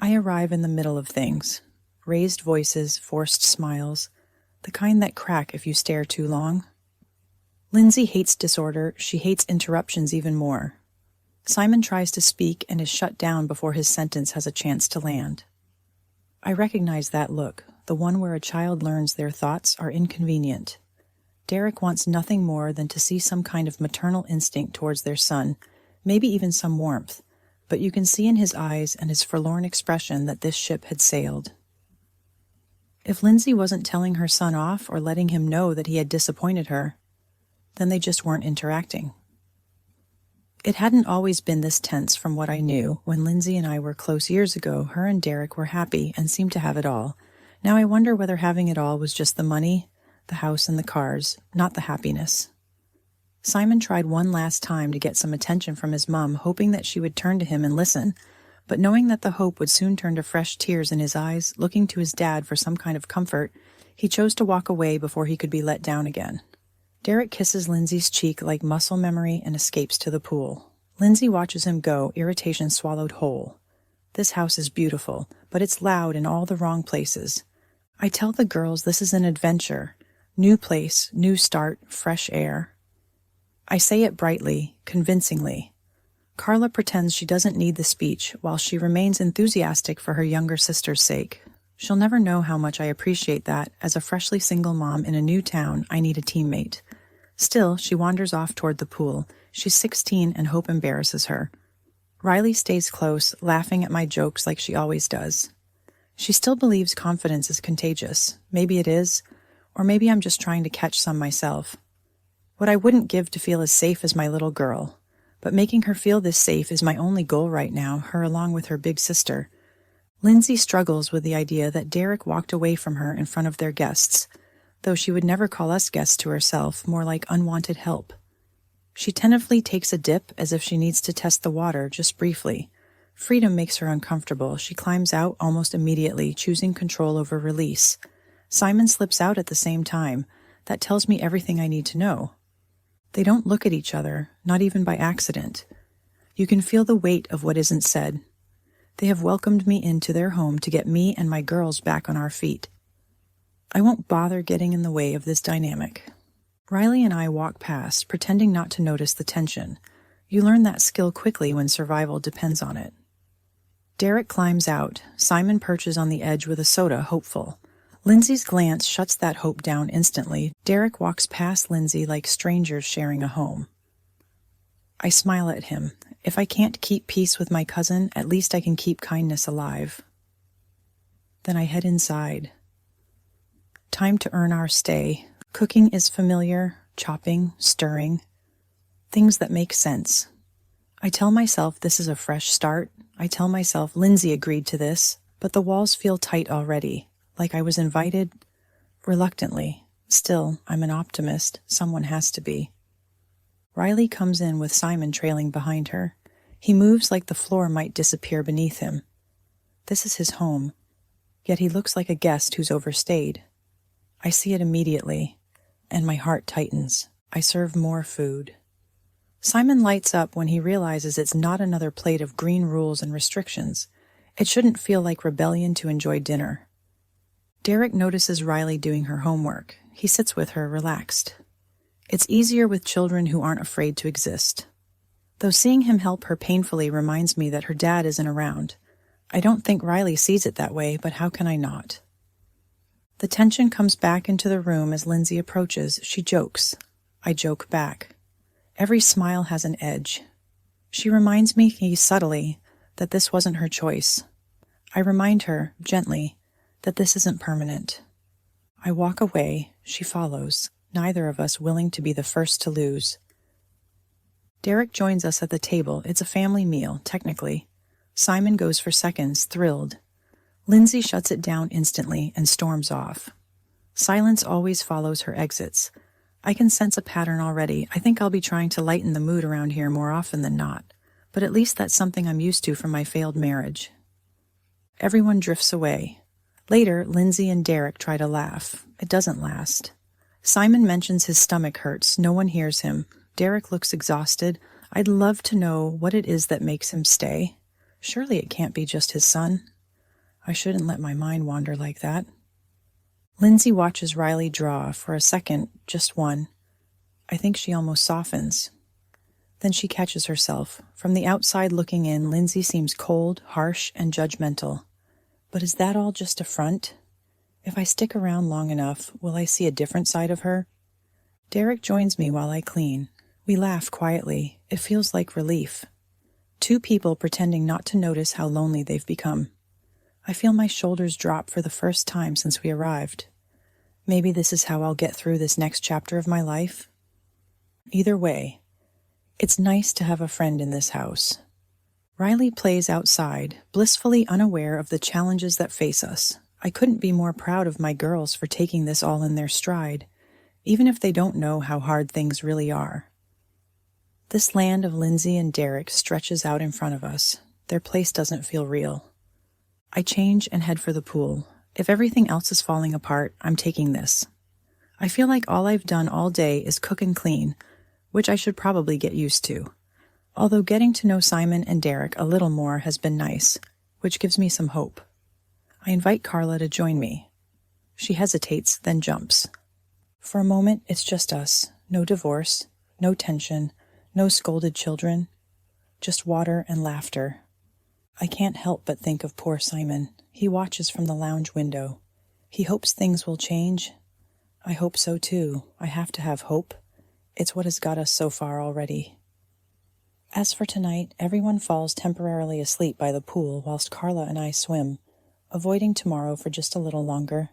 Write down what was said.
I arrive in the middle of things. Raised voices, forced smiles, the kind that crack if you stare too long. Lindsey hates disorder, she hates interruptions even more. Simon tries to speak and is shut down before his sentence has a chance to land. I recognize that look, the one where a child learns their thoughts are inconvenient. Derek wants nothing more than to see some kind of maternal instinct towards their son, maybe even some warmth, but you can see in his eyes and his forlorn expression that this ship had sailed. If Lindsey wasn't telling her son off or letting him know that he had disappointed her, then they just weren't interacting. It hadn't always been this tense from what I knew. When Lindsey and I were close years ago, her and Derek were happy and seemed to have it all. Now I wonder whether having it all was just the money, the house and the cars, not the happiness. Simon tried one last time to get some attention from his mom, hoping that she would turn to him and listen, but knowing that the hope would soon turn to fresh tears in his eyes, looking to his dad for some kind of comfort, he chose to walk away before he could be let down again. Derek kisses Lindsey's cheek like muscle memory and escapes to the pool. Lindsey watches him go, irritation swallowed whole. This house is beautiful, but it's loud in all the wrong places. I tell the girls this is an adventure. New place, new start, fresh air. I say it brightly, convincingly. Carla pretends she doesn't need the speech, while she remains enthusiastic for her younger sister's sake. She'll never know how much I appreciate that. As a freshly single mom in a new town, I need a teammate. Still, she wanders off toward the pool. She's 16 and hope embarrasses her. Riley stays close, laughing at my jokes like she always does. She still believes confidence is contagious. Maybe it is, or maybe I'm just trying to catch some myself. What I wouldn't give to feel as safe as my little girl. But making her feel this safe is my only goal right now, her along with her big sister. Lindsey struggles with the idea that Derek walked away from her in front of their guests, though she would never call us guests to herself, more like unwanted help. She tentatively takes a dip as if she needs to test the water, just briefly. Freedom makes her uncomfortable. She climbs out almost immediately, choosing control over release. Simon slips out at the same time. That tells me everything I need to know. They don't look at each other, not even by accident. You can feel the weight of what isn't said. They have welcomed me into their home to get me and my girls back on our feet. I won't bother getting in the way of this dynamic. Riley and I walk past, pretending not to notice the tension. You learn that skill quickly when survival depends on it. Derek climbs out. Simon perches on the edge with a soda, hopeful. Lindsey's glance shuts that hope down instantly. Derek walks past Lindsey like strangers sharing a home. I smile at him. If I can't keep peace with my cousin, at least I can keep kindness alive. Then I head inside. Time to earn our stay. Cooking is familiar, chopping, stirring. Things that make sense. I tell myself this is a fresh start. I tell myself Lindsey agreed to this, but the walls feel tight already. Like I was invited, reluctantly. Still, I'm an optimist. Someone has to be. Riley comes in with Simon trailing behind her. He moves like the floor might disappear beneath him. This is his home, yet he looks like a guest who's overstayed. I see it immediately, and my heart tightens. I serve more food. Simon lights up when he realizes it's not another plate of green rules and restrictions. It shouldn't feel like rebellion to enjoy dinner. Derek notices Riley doing her homework. He sits with her, relaxed. It's easier with children who aren't afraid to exist. Though seeing him help her painfully reminds me that her dad isn't around. I don't think Riley sees it that way, but how can I not? The tension comes back into the room as Lindsey approaches. She jokes. I joke back. Every smile has an edge. She reminds me subtly that this wasn't her choice. I remind her, gently, that this isn't permanent. I walk away, she follows, neither of us willing to be the first to lose. Derek joins us at the table. It's a family meal, technically. Simon goes for seconds, thrilled. Lindsey shuts it down instantly and storms off. Silence always follows her exits. I can sense a pattern already. I think I'll be trying to lighten the mood around here more often than not, but at least that's something I'm used to from my failed marriage. Everyone drifts away. Later, Lindsey and Derek try to laugh. It doesn't last. Simon mentions his stomach hurts. No one hears him. Derek looks exhausted. I'd love to know what it is that makes him stay. Surely it can't be just his son. I shouldn't let my mind wander like that. Lindsey watches Riley draw for a second, just one. I think she almost softens. Then she catches herself. From the outside looking in, Lindsey seems cold, harsh, and judgmental. But is that all just a front? If I stick around long enough, will I see a different side of her? Derek joins me while I clean. We laugh quietly. It feels like relief. Two people pretending not to notice how lonely they've become. I feel my shoulders drop for the first time since we arrived. Maybe this is how I'll get through this next chapter of my life. Either way, it's nice to have a friend in this house. Riley plays outside, blissfully unaware of the challenges that face us. I couldn't be more proud of my girls for taking this all in their stride, even if they don't know how hard things really are. This land of Lindsey and Derek stretches out in front of us. Their place doesn't feel real. I change and head for the pool. If everything else is falling apart, I'm taking this. I feel like all I've done all day is cook and clean, which I should probably get used to. Although getting to know Simon and Derek a little more has been nice, which gives me some hope. I invite Carla to join me. She hesitates, then jumps. For a moment, it's just us. No divorce, no tension, no scolded children, just water and laughter. I can't help but think of poor Simon. He watches from the lounge window. He hopes things will change. I hope so too. I have to have hope. It's what has got us so far already. As for tonight, everyone falls temporarily asleep by the pool whilst Carla and I swim, avoiding tomorrow for just a little longer.